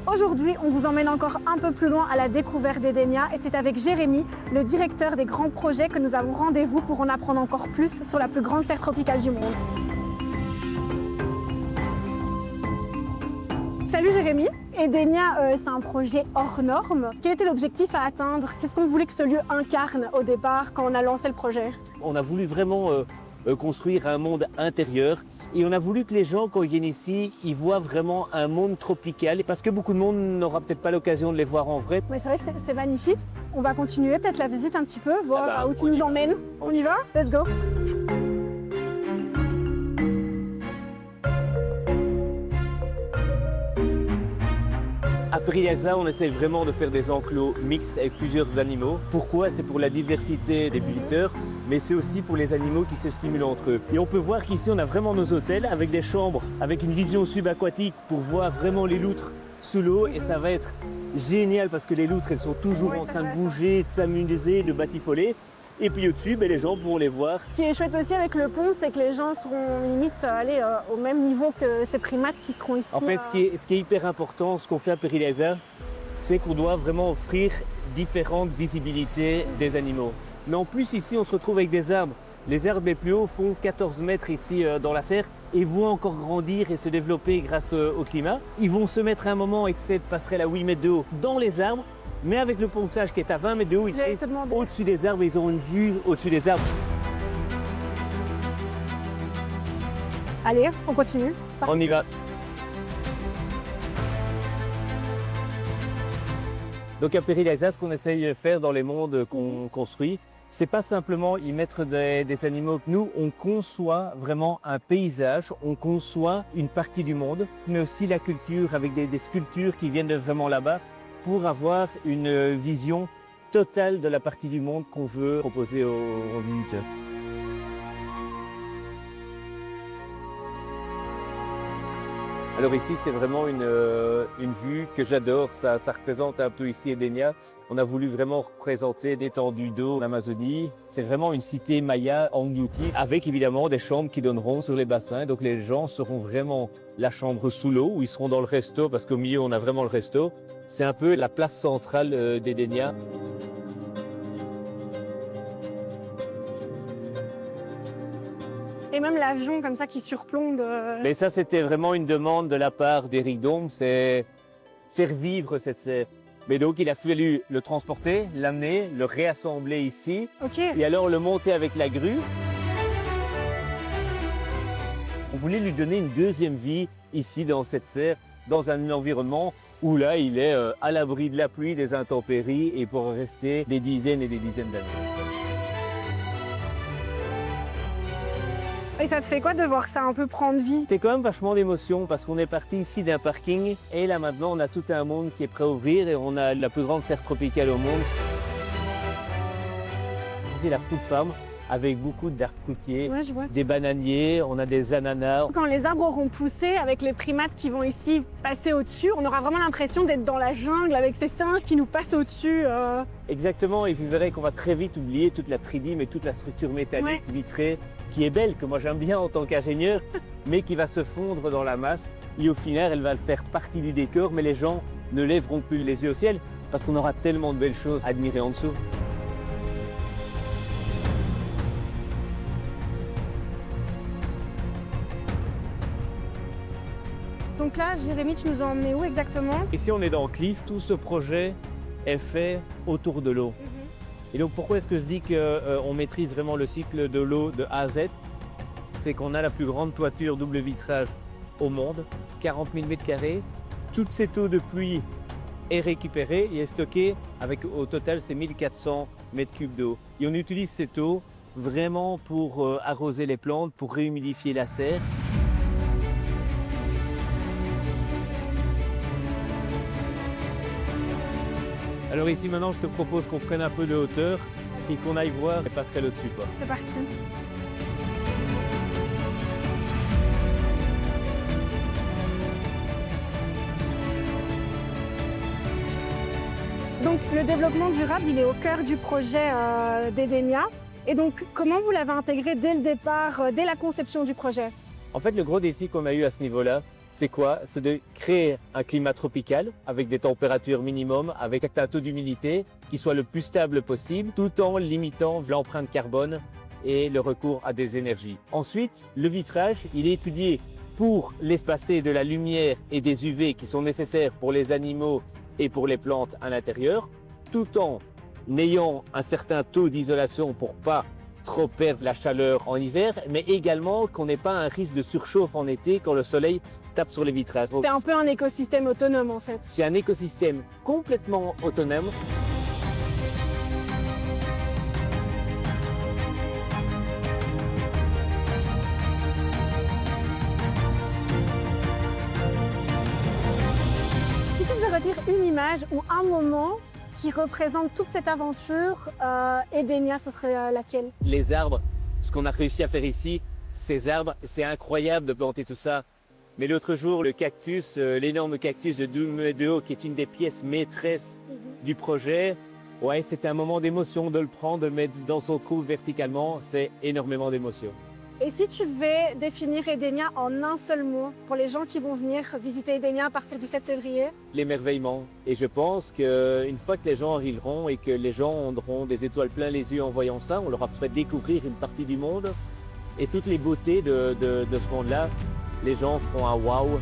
Aujourd'hui, on vous emmène encore un peu plus loin à la découverte d'Edenia et c'est avec Jérémy, le directeur des grands projets, que nous avons rendez-vous pour en apprendre encore plus sur la plus grande serre tropicale du monde. Salut Jérémy, Edenia, c'est un projet hors norme. Quel était l'objectif à atteindre? Qu'est-ce qu'on voulait que ce lieu incarne au départ quand on a lancé le projet? On a voulu vraiment construire un monde intérieur et on a voulu que les gens, quand ils viennent ici, ils voient vraiment un monde tropical parce que beaucoup de monde n'aura peut-être pas l'occasion de les voir en vrai. Mais c'est vrai que c'est magnifique. On va continuer peut-être la visite un petit peu, voir où tu nous emmènes. On y va? Let's go! À Priasa, on essaie vraiment de faire des enclos mixtes avec plusieurs animaux. Pourquoi? C'est pour la diversité des visiteurs, mais c'est aussi pour les animaux qui se stimulent entre eux. Et on peut voir qu'ici, on a vraiment nos hôtels avec des chambres, avec une vision subaquatique pour voir vraiment les loutres sous l'eau. Et ça va être génial parce que les loutres, elles sont toujours en train de bouger, de s'amuser, de batifoler. Et puis au-dessus, les gens pourront les voir. Ce qui est chouette aussi avec le pont, c'est que les gens seront limite au même niveau que ces primates qui seront ici. En fait, ce qui est hyper important, ce qu'on fait à Priasa, c'est qu'on doit vraiment offrir différentes visibilités des animaux. Mais en plus, ici, on se retrouve avec des arbres. Les arbres les plus hauts font 14 mètres ici dans la serre et vont encore grandir et se développer grâce au climat. Ils vont se mettre à un moment avec cette passerelle à 8 mètres de haut dans les arbres. Mais avec le pontage qui est à 20 mètres de haut, ici, au-dessus des arbres, ils auront une vue au-dessus des arbres. Allez, on continue. On y va. Donc à Priasa, ce qu'on essaye de faire dans les mondes qu'on construit, c'est pas simplement y mettre des animaux. Nous, on conçoit vraiment un paysage, on conçoit une partie du monde, mais aussi la culture avec des sculptures qui viennent de vraiment là-bas, pour avoir une vision totale de la partie du monde qu'on veut proposer aux visiteurs. Alors ici, c'est vraiment une vue que j'adore. Ça représente un peu ici Edenia. On a voulu vraiment représenter l'étendue d'eau en Amazonie. C'est vraiment une cité maya engloutie, avec évidemment des chambres qui donneront sur les bassins. Donc les gens seront vraiment la chambre sous l'eau, où ils seront dans le resto, parce qu'au milieu, on a vraiment le resto. C'est un peu la place centrale d'Edenia. Et même l'avion comme ça qui surplombe. Mais ça, c'était vraiment une demande de la part d'Éric Dombe, c'est faire vivre cette serre. Mais donc, il a fallu le transporter, l'amener, le réassembler ici, et alors le monter avec la grue. On voulait lui donner une deuxième vie ici dans cette serre, dans un environnement où là, il est à l'abri de la pluie, des intempéries, et pour rester des dizaines et des dizaines d'années. Et ça te fait quoi de voir ça un peu prendre vie? C'est quand même vachement d'émotion parce qu'on est parti ici d'un parking et là maintenant on a tout un monde qui est prêt à ouvrir et on a la plus grande serre tropicale au monde. C'est la fruit farm avec beaucoup d'arbres fruitiers, des bananiers, on a des ananas. Quand les arbres auront poussé, avec les primates qui vont ici passer au-dessus, on aura vraiment l'impression d'être dans la jungle avec ces singes qui nous passent au-dessus. Exactement, et vous verrez qu'on va très vite oublier toute la tridime et toute la structure métallique vitrée qui est belle, que moi j'aime bien en tant qu'ingénieur, mais qui va se fondre dans la masse. Et au final, elle va faire partie du décor, mais les gens ne lèveront plus les yeux au ciel parce qu'on aura tellement de belles choses à admirer en dessous. Donc là, Jérémy, tu nous as emmenés où exactement? Ici, on est dans Cliff. Tout ce projet est fait autour de l'eau. Et donc, pourquoi est-ce que je dis qu'on maîtrise vraiment le cycle de l'eau de A à Z? C'est qu'on a la plus grande toiture double vitrage au monde, 40 000 m². Toute cette eau de pluie est récupérée et est stockée avec au total c'est 1400 m³ d'eau. Et on utilise cette eau vraiment pour arroser les plantes, pour réhumidifier la serre. Alors ici maintenant je te propose qu'on prenne un peu de hauteur et qu'on aille voir Pascal au-dessus. C'est parti. Donc le développement durable, il est au cœur du projet d'Edenia. Et donc comment vous l'avez intégré dès le départ, dès la conception du projet? En fait, le gros défi qu'on a eu à ce niveau-là, c'est quoi? C'est de créer un climat tropical avec des températures minimum, avec un taux d'humidité qui soit le plus stable possible, tout en limitant l'empreinte carbone et le recours à des énergies. Ensuite, le vitrage, il est étudié pour l'espacer de la lumière et des UV qui sont nécessaires pour les animaux et pour les plantes à l'intérieur, tout en ayant un certain taux d'isolation pour pas trop perdre la chaleur en hiver, mais également qu'on n'ait pas un risque de surchauffe en été quand le soleil tape sur les vitrages. C'est un peu un écosystème autonome en fait. C'est un écosystème complètement autonome. Si tu devais retenir une image ou un moment qui représente toute cette aventure, Edenia, ce serait laquelle? Les arbres, ce qu'on a réussi à faire ici, ces arbres, c'est incroyable de planter tout ça. Mais l'autre jour, le cactus, l'énorme cactus de 12 mètres de haut, qui est une des pièces maîtresses du projet, ouais, c'était un moment d'émotion de le prendre, de le mettre dans son trou verticalement, c'est énormément d'émotion. Et si tu devais définir Edenia en un seul mot pour les gens qui vont venir visiter Edenia à partir du 7 février? L'émerveillement. Et je pense qu'une fois que les gens arriveront et que les gens auront des étoiles plein les yeux en voyant ça, on leur a fait découvrir une partie du monde et toutes les beautés de ce monde-là, les gens feront un waouh.